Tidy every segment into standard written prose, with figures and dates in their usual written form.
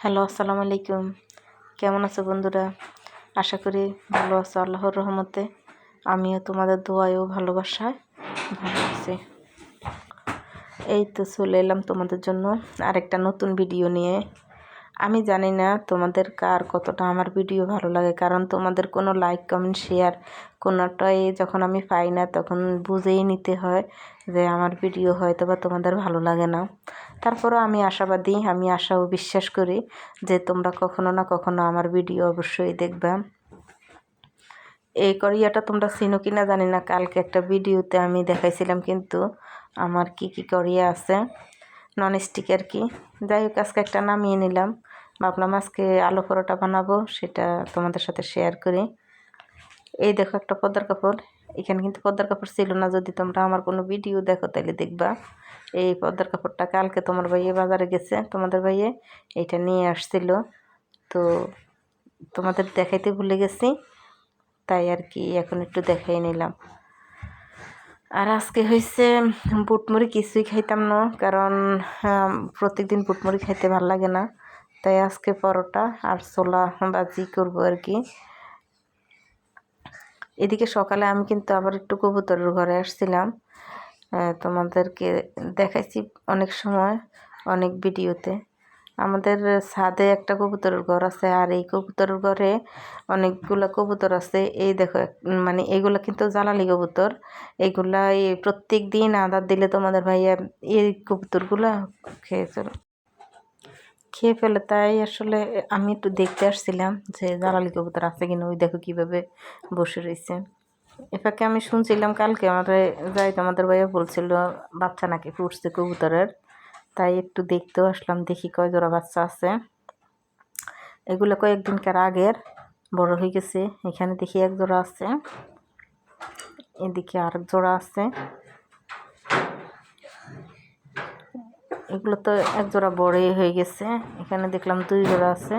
Hello, আসসালামু আলাইকুম। কেমন আছো বন্ধুরা? আশা করি ভালো আছো আল্লাহর রহমতে। আমিও তোমাদের দোয়ায় ও ভালোবাসায় ভালো আছি। এই তো চলে এলাম তোমাদের জন্য আরেকটা নতুন ভিডিও নিয়ে। আমি জানি না তোমাদের কার কতটা আমার ভিডিও ভালো লাগে, কারণ তোমাদের কোনো লাইক কমেন্ট শেয়ার কোনোটাই যখন আমি পাই না তখন বুঝেই নিতে হয় যে আমার ভিডিও হয়তো বা তোমাদের ভালো লাগে না। তারপরও আমি আশাবাদী, আমি আশা ও বিশ্বাস করি যে তোমরা কখনো না কখনো আমার ভিডিও অবশ্যই দেখবে। এই কড়িয়াটা তোমরা চিনো কিনা জানি না, কালকে একটা ভিডিওতে আমি দেখাইছিলাম কিন্তু আমার কি কি কড়িয়া আছে, নন স্টিক আর কি। যাই হোক, আজকে একটা নামিয়ে নিলাম, ভাবলাম আজকে আলু পরোটা বানাবো, সেটা তোমাদের সাথে শেয়ার করি। এই দেখো একটা পর্দার কাপড়, এখানে কিন্তু পর্দার কাপড় ছিল না, যদি তোমরা আমার কোনো ভিডিও দেখো তাহলে দেখবা। এই পর্দার কাপড়টা কালকে তোমার ভাইয়ে বাজারে গেছে, তোমাদের ভাইয়ে এইটা নিয়ে আসছিল, তো তোমাদের দেখাইতে ভুলে গেছি, তাই আর কি এখন একটু দেখাই নিলাম। আর আজকে হয়েছে বুটমুড়ি, কিছুই খাইতাম না, কারণ প্রত্যেকদিন বুটমুড়ি খাইতে ভালো লাগে না, তাই আজকে পরোটা আর ছোলা বাজি করবো আর কি। এদিকে সকালে আমি কিন্তু আবার একটু কবুতরের ঘরে আসছিলাম, তোমাদেরকে দেখাইছি অনেক সময় অনেক ভিডিওতে। আমাদের ছাদে একটা কবুতরের ঘর আছে, আর এই কবুতরের ঘরে অনেকগুলো কবুতর আছে। এই দেখো, মানে এইগুলো কিন্তু জ্বালালি কবুতর, এইগুলা প্রত্যেক দিন আদার দিলে তোমাদের ভাইয়া এই কবুতরগুলো খেয়ে ফেলে। তাই আসলে আমি একটু দেখতে আসছিলাম যে জ্বালালি কবুতর আছে কিনা। ওই দেখো কিভাবে বসে রয়েছে। এটাকে আমি শুনছিলাম কালকে আমাদের ভাইয়া বলছিল বাচ্চা নাকি ফুটছে কবুতরের, তাই একটু দেখতেও আসলাম, দেখি কয় জোড়া বাচ্চা আছে। এগুলো কয়েকদিনকার আগের, বড় হয়ে গেছে। এখানে দেখি এক জোড়া আছে, এদিকে আরেক জোড়া আছে। এগুলো তো এক জোড়া বড়ই হয়ে গেছে। এখানে দেখলাম 2 জোড়া আছে।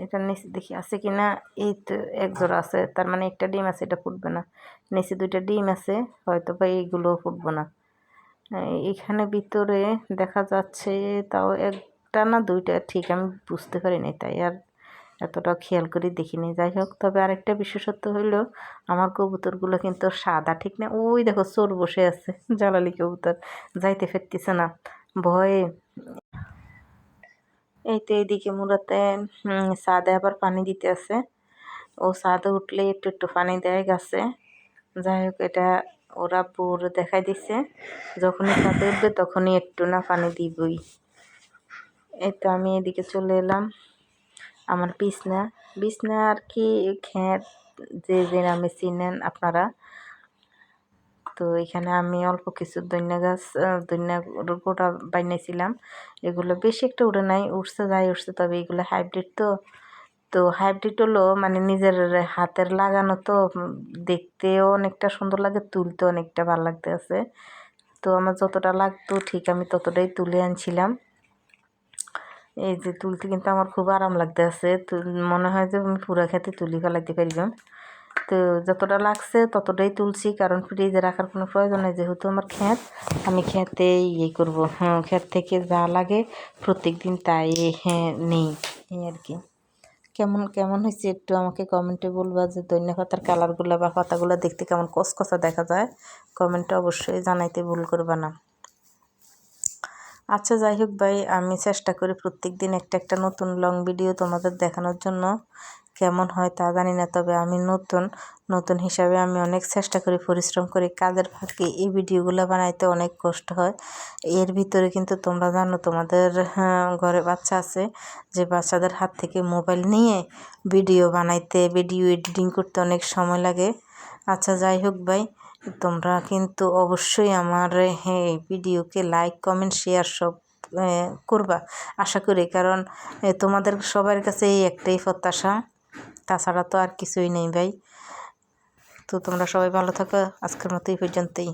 এটার নিচে দেখি আছে কিনা, এই তো এক জোড়া আছে, তার মানে একটা ডিম আছে, এটা ফুটবে না। নিচে 2টা ডিম আছে, হয়তো বা এইগুলো ফুটবো না। এখানে ভিতরে দেখা যাচ্ছে তাও একটা না 2টা, ঠিক আমি বুঝতে পারি নাই, তাই আর এতটা খেয়াল করে দেখিনি। যাই হোক, তবে আরেকটা বিশেষত্ব হইল আমার কবুতরগুলো কিন্তু সাদা, ঠিক না? ওই দেখো চোর বসে আছে, জ্বালালি কবুতর, যাইতে ফেরতেছে না ভয়ে। এই তো এইদিকে মুরাতে ছাদে আবার পানি দিতে আছে, ও ছাদে উঠলে একটু একটু পানি দেয় গাছে। যাই হোক, এটা ওরা পুরো দেখাই দিচ্ছে, যখনই ছাদে উঠবে তখনই একটু না পানি দিবই। এই তো আমি এদিকে চলে এলাম আমার বিছনা আর কি, খেত যে নামে চিনেন আপনারা। তো এখানে আমি অল্প কিছু দৈন্যা গাছ, দৈন্যার গোটা বানিয়েছিলাম। এগুলো বেশি একটা উড়ে নাই, উঠছে যাই উঠছে, তবে এগুলো হাইব্রিড। তো হাইব্রিড হলো মানে নিজের হাতের লাগানো, তো দেখতেও অনেকটা সুন্দর লাগে, তুলতে অনেকটা ভালো লাগতে আছে। তো আমার যতটা লাগতো ঠিক আমি ততটাই তুলে আনছিলাম। এই যে তুলতে কিন্তু আমার খুব আরাম লাগতে আছে, মনে হয় যে আমি পুরা খেতে তুলি ফেলাইতে পারলাম। তো যতটা লাগছে ততটাই তুলছি, কারণ ফ্রিজে রাখার কোনো প্রয়োজন নেই, যেহেতু আমার ক্ষেত, আমি খেতে করবো। ক্ষেত থেকে যা লাগে প্রত্যেক দিন তাই নেই, এই আর কি। কেমন কেমন হয়েছে একটু আমাকে কমেন্টে বলবা, যে ধনিয়া পাতার কালারগুলো বা পাতাগুলো দেখতে কেমন কসকসা দেখা যায়, কমেন্টে অবশ্যই জানাইতে ভুল করবা না। আচ্ছা, যাই হোক ভাই, আমি চেষ্টা করি প্রত্যেক দিন একটা একটা নতুন লং ভিডিও তোমাদের দেখানোর জন্য। কেমন হয় তা জানি না, তবে আমি নতুন হিসাবে আমি অনেক চেষ্টা করি, পরিশ্রম করি। কাজের ফাঁকে এই ভিডিওগুলো বানাইতে অনেক কষ্ট হয়। এর ভিতরে কিন্তু তোমরা জানো তোমাদের ঘরে বাচ্চা আছে, যে বাচ্চাদের হাত থেকে মোবাইল নিয়ে ভিডিও বানাইতে, ভিডিও এডিটিং করতে অনেক সময় লাগে। আচ্ছা, যাই হোক ভাই, তোমরা কিন্তু অবশ্যই আমার ভিডিওকে লাইক কমেন্ট শেয়ার সব করবা আশা করি, কারণ তোমাদের সবার কাছে এই একটাই প্রত্যাশা, তাছাড়া তো আর কিছুই নেই ভাই। তো তোমরা সবাই ভালো থাকো, আজকের মতো এই পর্যন্তই।